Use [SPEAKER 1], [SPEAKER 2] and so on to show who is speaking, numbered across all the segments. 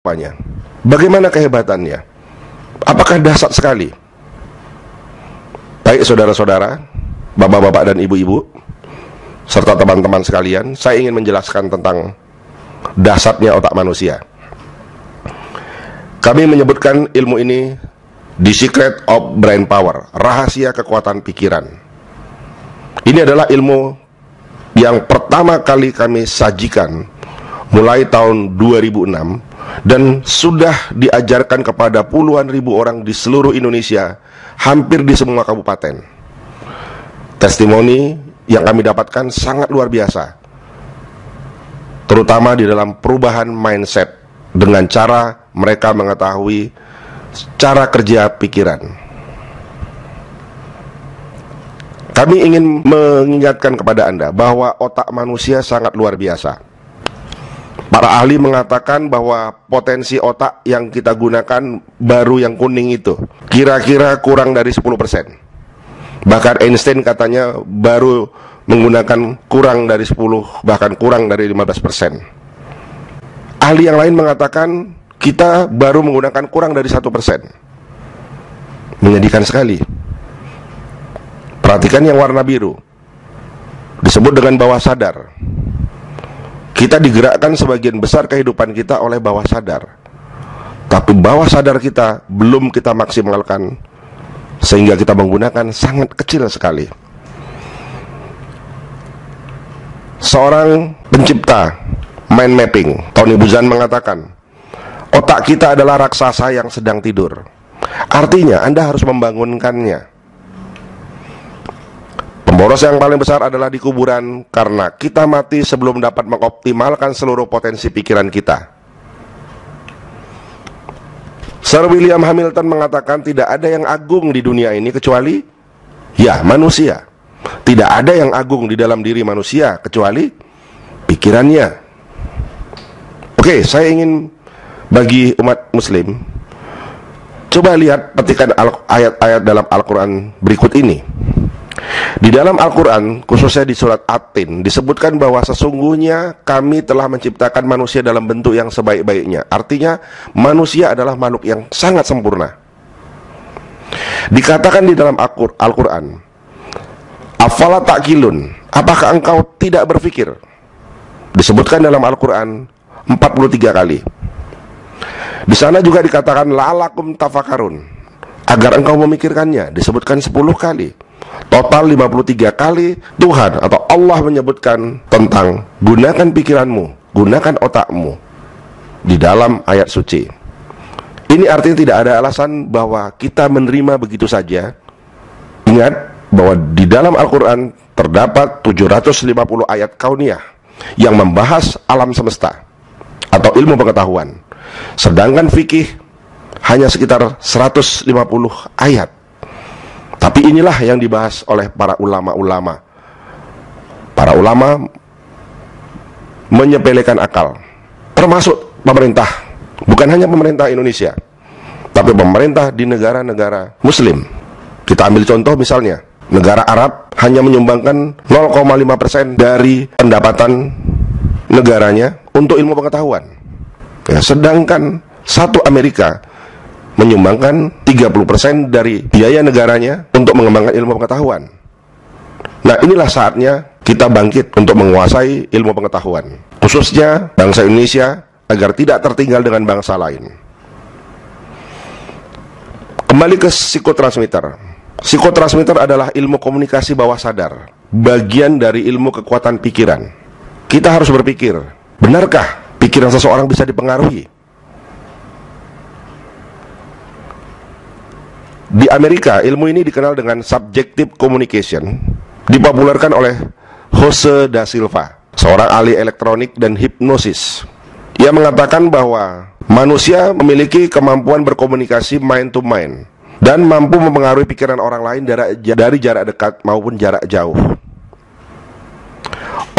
[SPEAKER 1] rupanya? Bagaimana kehebatannya? Apakah dahsyat sekali? Baik saudara-saudara, bapak-bapak dan ibu-ibu, serta teman-teman sekalian, saya ingin menjelaskan tentang dahsyatnya otak manusia. Kami menyebutkan ilmu ini The Secret of Brain Power, rahasia kekuatan pikiran. Ini adalah ilmu yang pertama kali kami sajikan mulai tahun 2006 dan sudah diajarkan kepada puluhan ribu orang di seluruh Indonesia, hampir di semua kabupaten. Testimoni yang kami dapatkan sangat luar biasa, terutama di dalam perubahan mindset dengan cara mereka mengetahui cara kerja pikiran. Kami ingin mengingatkan kepada Anda bahwa otak manusia sangat luar biasa. Para ahli mengatakan bahwa potensi otak yang kita gunakan baru yang kuning itu kira-kira kurang dari 10%. Bahkan Einstein katanya baru menggunakan kurang dari 10, bahkan kurang dari 15%. Ahli yang lain mengatakan kita baru menggunakan kurang dari 1%. Menyedihkan sekali. Perhatikan yang warna biru, disebut dengan bawah sadar. Kita digerakkan sebagian besar kehidupan kita oleh bawah sadar, tapi bawah sadar kita belum kita maksimalkan, sehingga kita menggunakan sangat kecil sekali. Seorang pencipta mind mapping, Tony Buzan, mengatakan otak kita adalah raksasa yang sedang tidur. Artinya Anda harus membangunkannya. Pemboros yang paling besar adalah di kuburan, karena kita mati sebelum dapat mengoptimalkan seluruh potensi pikiran kita. Sir William Hamilton mengatakan tidak ada yang agung di dunia ini kecuali manusia. Tidak ada yang agung di dalam diri manusia kecuali pikirannya. Oke, saya ingin bagi umat muslim, coba lihat petikan ayat-ayat dalam Al-Quran berikut ini. Di dalam Al-Quran, khususnya di surat At-Tin, disebutkan bahwa sesungguhnya kami telah menciptakan manusia dalam bentuk yang sebaik-baiknya. Artinya manusia adalah makhluk yang sangat sempurna. Dikatakan di dalam Al-Quran, afala ta'qilun, apakah engkau tidak berpikir? Disebutkan dalam Al-Quran 43 kali. Di sana juga dikatakan la'alakum tafakarun, agar engkau memikirkannya, disebutkan 10 kali. Total 53 kali Tuhan atau Allah menyebutkan tentang gunakan pikiranmu, gunakan otakmu di dalam ayat suci. Ini artinya tidak ada alasan bahwa kita menerima begitu saja. Ingat bahwa di dalam Al-Quran terdapat 750 ayat kauniyah yang membahas alam semesta atau ilmu pengetahuan. Sedangkan fikih hanya sekitar 150 ayat. Tapi inilah yang dibahas oleh para ulama-ulama. Para ulama menyepelekan akal, termasuk pemerintah. Bukan hanya pemerintah Indonesia, tapi pemerintah di negara-negara muslim. Kita ambil contoh misalnya, negara Arab hanya menyumbangkan 0,5% dari pendapatan negaranya untuk ilmu pengetahuan. Sedangkan satu Amerika menyumbangkan 30% dari biaya negaranya untuk mengembangkan ilmu pengetahuan. Nah, inilah saatnya kita bangkit untuk menguasai ilmu pengetahuan, khususnya bangsa Indonesia, agar tidak tertinggal dengan bangsa lain. Kembali ke psikotransmitter. Psikotransmitter adalah ilmu komunikasi bawah sadar, bagian dari ilmu kekuatan pikiran. Kita harus berpikir, benarkah pikiran seseorang bisa dipengaruhi? Di Amerika, ilmu ini dikenal dengan subjective communication, dipopulerkan oleh Jose da Silva, seorang ahli elektronik dan hipnosis. Ia mengatakan bahwa manusia memiliki kemampuan berkomunikasi mind to mind dan mampu mempengaruhi pikiran orang lain dari jarak dekat maupun jarak jauh.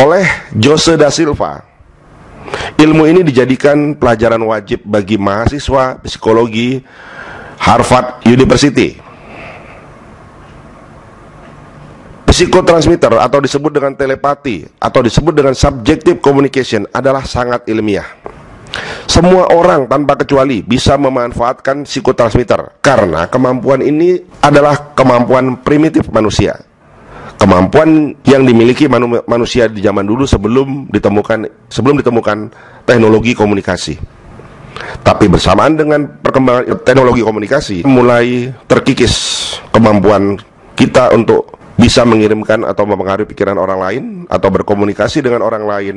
[SPEAKER 1] Oleh Jose da Silva, ilmu ini dijadikan pelajaran wajib bagi mahasiswa psikologi Harvard University. Psikotransmitter atau disebut dengan telepati atau disebut dengan subjective communication adalah sangat ilmiah. Semua orang tanpa kecuali bisa memanfaatkan psikotransmitter karena kemampuan ini adalah kemampuan primitif manusia. Kemampuan yang dimiliki manusia di zaman dulu sebelum ditemukan teknologi komunikasi. Tapi bersamaan dengan perkembangan teknologi komunikasi, mulai terkikis kemampuan kita untuk bisa mengirimkan atau mempengaruhi pikiran orang lain, atau berkomunikasi dengan orang lain,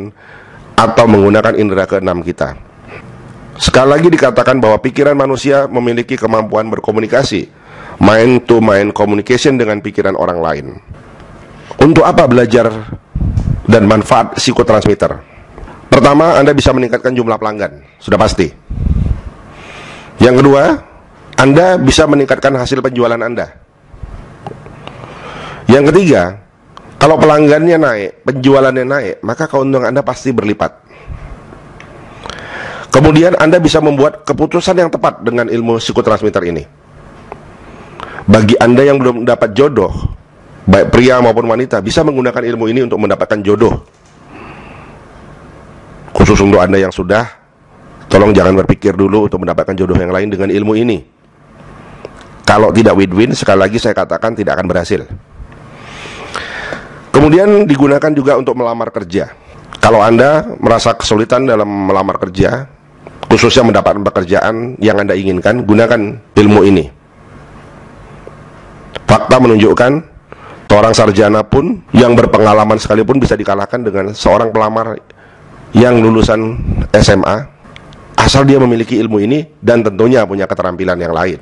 [SPEAKER 1] atau menggunakan indera keenam kita. Sekali lagi dikatakan bahwa pikiran manusia memiliki kemampuan berkomunikasi, mind-to-mind communication dengan pikiran orang lain. Untuk apa belajar dan manfaat psikotransmitter? Pertama, Anda bisa meningkatkan jumlah pelanggan, sudah pasti. Yang kedua, Anda bisa meningkatkan hasil penjualan Anda. Yang ketiga, kalau pelanggannya naik, penjualannya naik, maka keuntungan Anda pasti berlipat. Kemudian Anda bisa membuat keputusan yang tepat dengan ilmu psikotransmitter ini. Bagi Anda yang belum mendapat jodoh, baik pria maupun wanita, bisa menggunakan ilmu ini untuk mendapatkan jodoh. Khusus untuk Anda yang sudah, tolong jangan berpikir dulu untuk mendapatkan jodoh yang lain dengan ilmu ini. Kalau tidak win-win, sekali lagi saya katakan tidak akan berhasil. Kemudian digunakan juga untuk melamar kerja. Kalau Anda merasa kesulitan dalam melamar kerja, khususnya mendapatkan pekerjaan yang Anda inginkan, gunakan ilmu ini. Fakta menunjukkan, seorang sarjana pun yang berpengalaman sekalipun bisa dikalahkan dengan seorang pelamar yang lulusan SMA, asal dia memiliki ilmu ini dan tentunya punya keterampilan yang lain.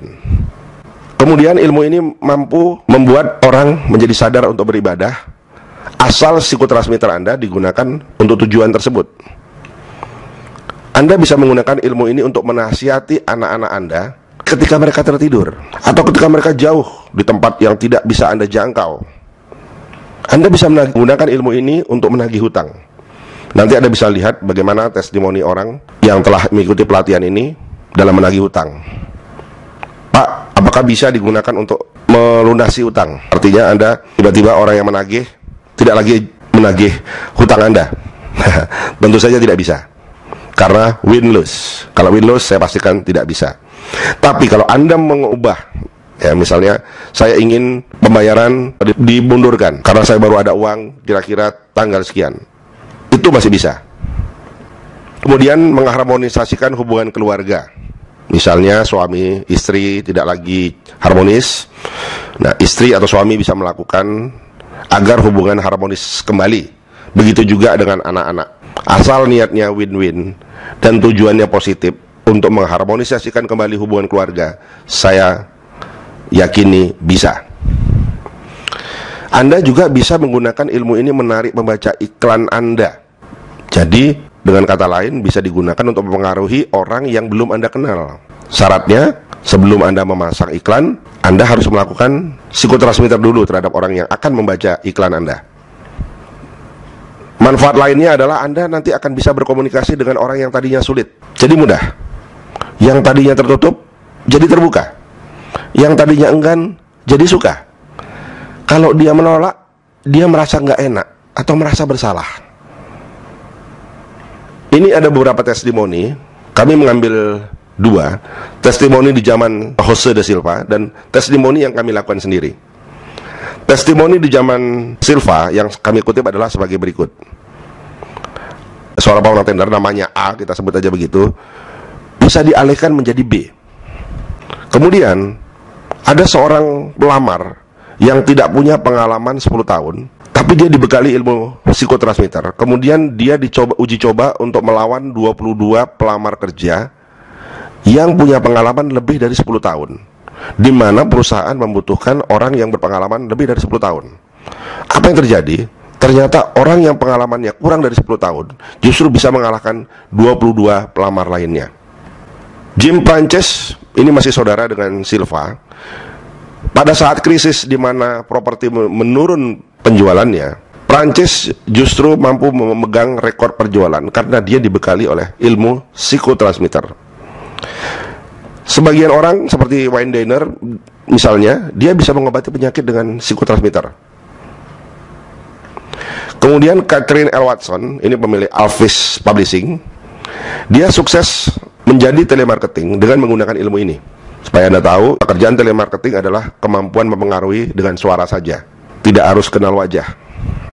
[SPEAKER 1] Kemudian ilmu ini mampu membuat orang menjadi sadar untuk beribadah, asal psikotransmitter Anda digunakan untuk tujuan tersebut. Anda bisa menggunakan ilmu ini untuk menasihati anak-anak Anda ketika mereka tertidur, atau ketika mereka jauh di tempat yang tidak bisa Anda jangkau. Anda bisa menggunakan ilmu ini untuk menagih hutang. Nanti Anda bisa lihat bagaimana testimoni orang yang telah mengikuti pelatihan ini dalam menagih hutang. Pak, apakah bisa digunakan untuk melunasi hutang? Artinya Anda tiba-tiba orang yang menagih tidak lagi menagih hutang Anda. Tentu saja tidak bisa, karena win-lose. Kalau win-lose saya pastikan tidak bisa. Tapi kalau Anda mengubah, ya misalnya saya ingin pembayaran dimundurkan karena saya baru ada uang kira-kira tanggal sekian, itu masih bisa. Kemudian mengharmonisasikan hubungan keluarga. Misalnya suami istri tidak lagi harmonis, nah istri atau suami bisa melakukan agar hubungan harmonis kembali. Begitu juga dengan anak-anak. Asal niatnya win-win dan tujuannya positif untuk mengharmonisasikan kembali hubungan keluarga, saya yakini bisa. Anda juga bisa menggunakan ilmu ini menarik pembaca iklan Anda. Jadi, dengan kata lain, bisa digunakan untuk mempengaruhi orang yang belum Anda kenal. Syaratnya, sebelum Anda memasang iklan, Anda harus melakukan psikotransmitter dulu terhadap orang yang akan membaca iklan Anda. Manfaat lainnya adalah Anda nanti akan bisa berkomunikasi dengan orang yang tadinya sulit. Jadi mudah. Yang tadinya tertutup, jadi terbuka. Yang tadinya enggan, jadi suka. Kalau dia menolak, dia merasa nggak enak atau merasa bersalah. Ini ada beberapa testimoni. Kami mengambil 2 testimoni di zaman Jose de Silva dan testimoni yang kami lakukan sendiri. Testimoni di zaman Silva yang kami kutip adalah sebagai berikut. Seorang power tender namanya A, kita sebut aja begitu, bisa dialihkan menjadi B. Kemudian ada seorang pelamar yang tidak punya pengalaman 10 tahun, tapi dia dibekali ilmu psikotransmitter. Kemudian dia uji coba untuk melawan 22 pelamar kerja yang punya pengalaman lebih dari 10 tahun, di mana perusahaan membutuhkan orang yang berpengalaman lebih dari 10 tahun. Apa yang terjadi? Ternyata orang yang pengalamannya kurang dari 10 tahun justru bisa mengalahkan 22 pelamar lainnya. Jim Prances, ini masih saudara dengan Silva. Pada saat krisis di mana properti menurun penjualannya, Prances justru mampu memegang rekor penjualan karena dia dibekali oleh ilmu psikotransmitter. Sebagian orang seperti Wayne Dyer misalnya, dia bisa mengobati penyakit dengan psikotransmitter. Kemudian Catherine L. Watson, ini pemilik Alvis Publishing, Dia sukses menjadi telemarketing dengan menggunakan ilmu ini. Supaya Anda tahu, pekerjaan telemarketing adalah kemampuan mempengaruhi dengan suara saja, tidak harus kenal wajah.